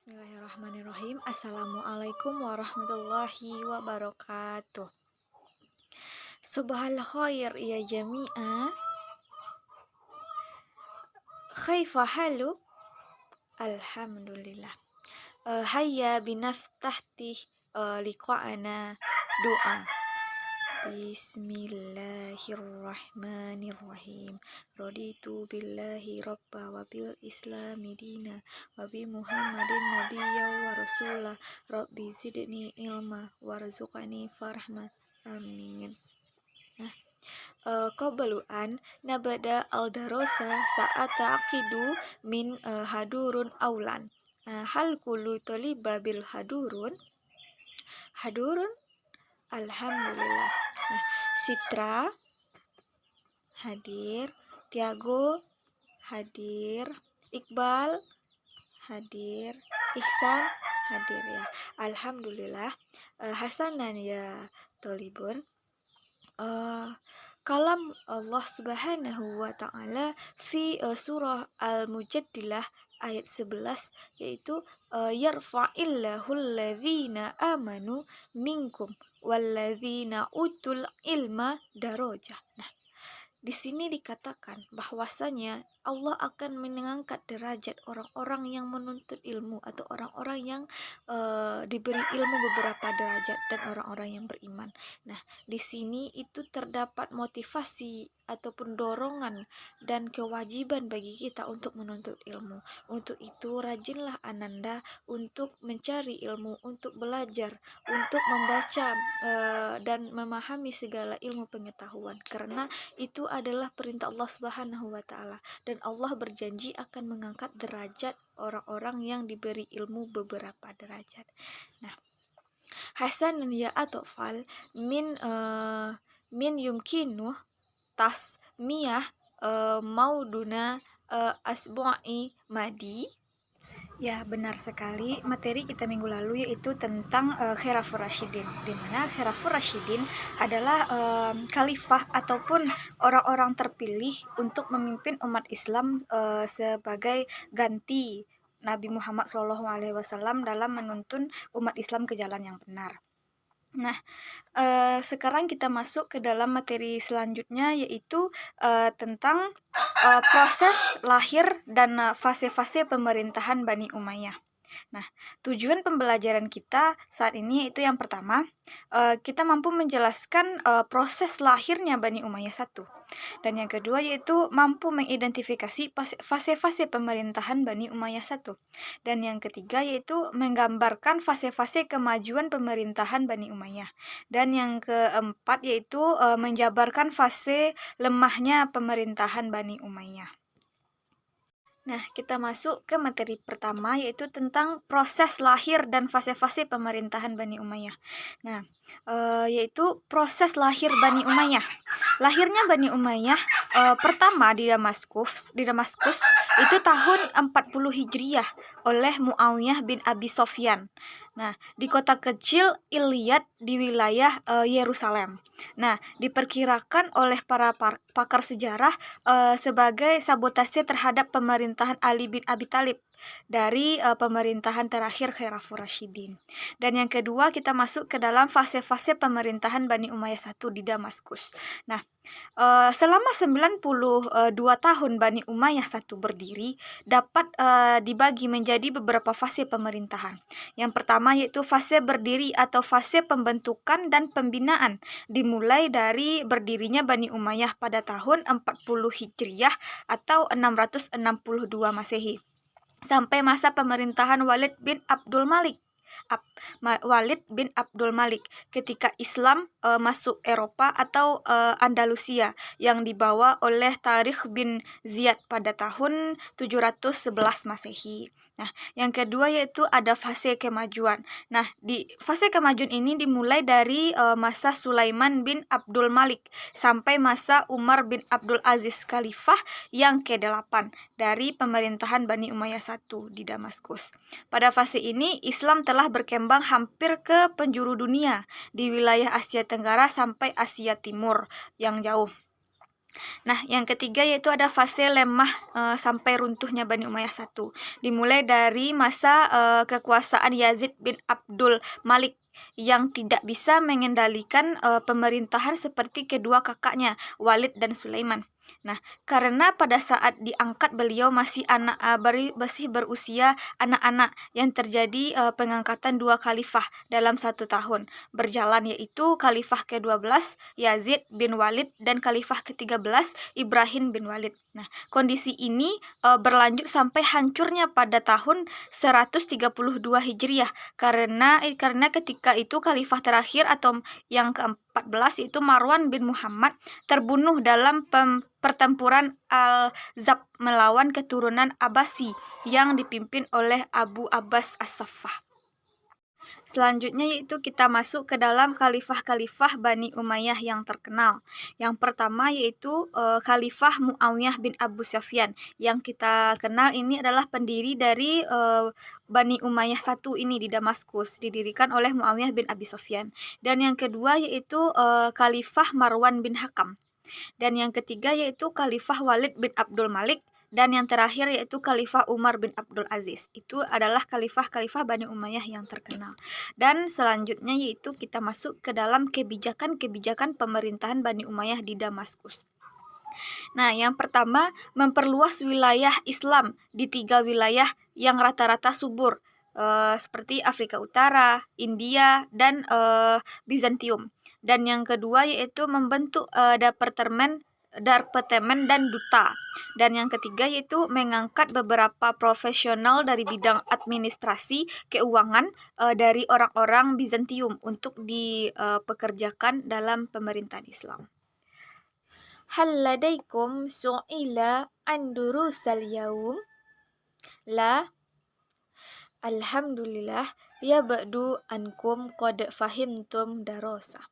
Bismillahirrahmanirrahim. Assalamualaikum warahmatullahi wabarakatuh. Subhal khair ya jami'a. Khaifa halu? Alhamdulillah. Hayya binaftahti liqa'ana doa. Bismillahirrahmanirrahim. Raditu billahi rabba wa bil islami dina wa bi muhammadin nabiyya wa rasula rabbi zidni ilma warzuqani farhma amin. Qabluan nabada al-darosa saat aqidu min hadurun aulan. Hal kullu taliba bil hadurun? Hadurun? Alhamdulillah. Sitra hadir, Tiago hadir, Iqbal hadir, Ihsan hadir ya. Alhamdulillah. Hasanan ya tolibun. Kalam Allah Subhanahu wa taala fi surah Al-Mujadilah ayat 11 yaitu yarfa'illahu alladzina amanu minkum walladzina utul ilma darajah. Nah, di sini dikatakan bahwasanya Allah akan mengangkat derajat orang-orang yang menuntut ilmu atau orang-orang yang diberi ilmu beberapa derajat dan orang-orang yang beriman. Nah, di sini itu terdapat motivasi ataupun dorongan dan kewajiban bagi kita untuk menuntut ilmu. Untuk itu rajinlah Ananda untuk mencari ilmu, untuk belajar, untuk membaca dan memahami segala ilmu pengetahuan, karena itu adalah perintah Allah Subhanahu wa taala dan Allah berjanji akan mengangkat derajat orang-orang yang diberi ilmu beberapa derajat. Nah, Hasan ya atofal min yumkinu tasmiyah mauduna asbu'i madi. Ya, benar sekali. Materi kita minggu lalu yaitu tentang Khilafur Rasyidin, di mana Khilafur Rasyidin adalah khalifah ataupun orang-orang terpilih untuk memimpin umat Islam sebagai ganti Nabi Muhammad SAW dalam menuntun umat Islam ke jalan yang benar. Nah, sekarang kita masuk ke dalam materi selanjutnya yaitu tentang proses lahir dan fase-fase pemerintahan Bani Umayyah. Nah, tujuan pembelajaran kita saat ini itu yang pertama, kita mampu menjelaskan proses lahirnya Bani Umayyah satu. Dan yang kedua yaitu mampu mengidentifikasi fase-fase pemerintahan Bani Umayyah satu. Dan yang ketiga yaitu menggambarkan fase-fase kemajuan pemerintahan Bani Umayyah. Dan yang keempat yaitu menjabarkan fase lemahnya pemerintahan Bani Umayyah. Nah, kita masuk ke materi pertama yaitu tentang proses lahir dan fase-fase pemerintahan Bani Umayyah. Nah, yaitu proses lahir Bani Umayyah. Lahirnya Bani Umayyah pertama di Damaskus itu tahun 40 Hijriah oleh Muawiyah bin Abi Sofyan. Nah, di kota kecil Iliyat di wilayah Yerusalem. Nah, diperkirakan oleh para pakar sejarah sebagai sabotase terhadap pemerintahan Ali bin Abi Thalib dari pemerintahan terakhir Khilafur Rasyidin. Dan yang kedua kita masuk ke dalam fase-fase pemerintahan Bani Umayyah I di Damaskus. Nah, selama 92 tahun Bani Umayyah I berdiri dapat dibagi menjadi beberapa fase pemerintahan. Yang pertama yaitu fase berdiri atau fase pembentukan dan pembinaan, dimulai dari berdirinya Bani Umayyah pada tahun 40 Hijriah atau 662 Masehi sampai masa pemerintahan Walid bin Abdul Malik ketika Islam masuk Eropa atau Andalusia yang dibawa oleh Tariq bin Ziyad pada tahun 711 Masehi. Nah, yang kedua yaitu ada fase kemajuan. Nah, di fase kemajuan ini dimulai dari masa Sulaiman bin Abdul Malik sampai masa Umar bin Abdul Aziz Khalifah yang ke-8 dari pemerintahan Bani Umayyah I di Damaskus. Pada fase ini Islam telah berkembang hampir ke penjuru dunia di wilayah Asia Tenggara sampai Asia Timur yang jauh. Nah, yang ketiga yaitu ada fase lemah sampai runtuhnya Bani Umayyah I. Dimulai dari masa kekuasaan Yazid bin Abdul Malik yang tidak bisa mengendalikan pemerintahan seperti kedua kakaknya Walid dan Sulaiman. Nah, karena pada saat diangkat beliau masih masih berusia anak-anak, yang terjadi pengangkatan dua khalifah dalam 1 tahun berjalan, yaitu khalifah ke-12 Yazid bin Walid dan khalifah ke-13 Ibrahim bin Walid. Nah, kondisi ini berlanjut sampai hancurnya pada tahun 132 Hijriah karena ketika itu khalifah terakhir atau yang ke-14 yaitu Marwan bin Muhammad terbunuh dalam pertempuran Al-Zab melawan keturunan Abbasi yang dipimpin oleh Abu Abbas As-Saffah. Selanjutnya yaitu kita masuk ke dalam khalifah-khalifah Bani Umayyah yang terkenal. Yang pertama yaitu Khalifah Muawiyah bin Abu Sufyan. Yang kita kenal ini adalah pendiri dari Bani Umayyah I ini di Damaskus, didirikan oleh Muawiyah bin Abi Sufyan. Dan yang kedua yaitu Khalifah Marwan bin Hakam. Dan yang ketiga yaitu Khalifah Walid bin Abdul Malik. Dan yang terakhir yaitu Khalifah Umar bin Abdul Aziz. Itu adalah khalifah-khalifah Bani Umayyah yang terkenal. Dan selanjutnya yaitu kita masuk ke dalam kebijakan-kebijakan pemerintahan Bani Umayyah di Damaskus. Nah, yang pertama memperluas wilayah Islam di 3 wilayah yang rata-rata subur, seperti Afrika Utara, India, dan Bizantium. Dan yang kedua yaitu membentuk departemen dan duta. Dan yang ketiga yaitu mengangkat beberapa profesional dari bidang administrasi keuangan dari orang-orang Bizantium untuk dipekerjakan dalam pemerintahan Islam. Hal ladaikum su'ila an durusal yaum? La. Alhamdulillah, ya ba'du ankum qad fahimtum darosa.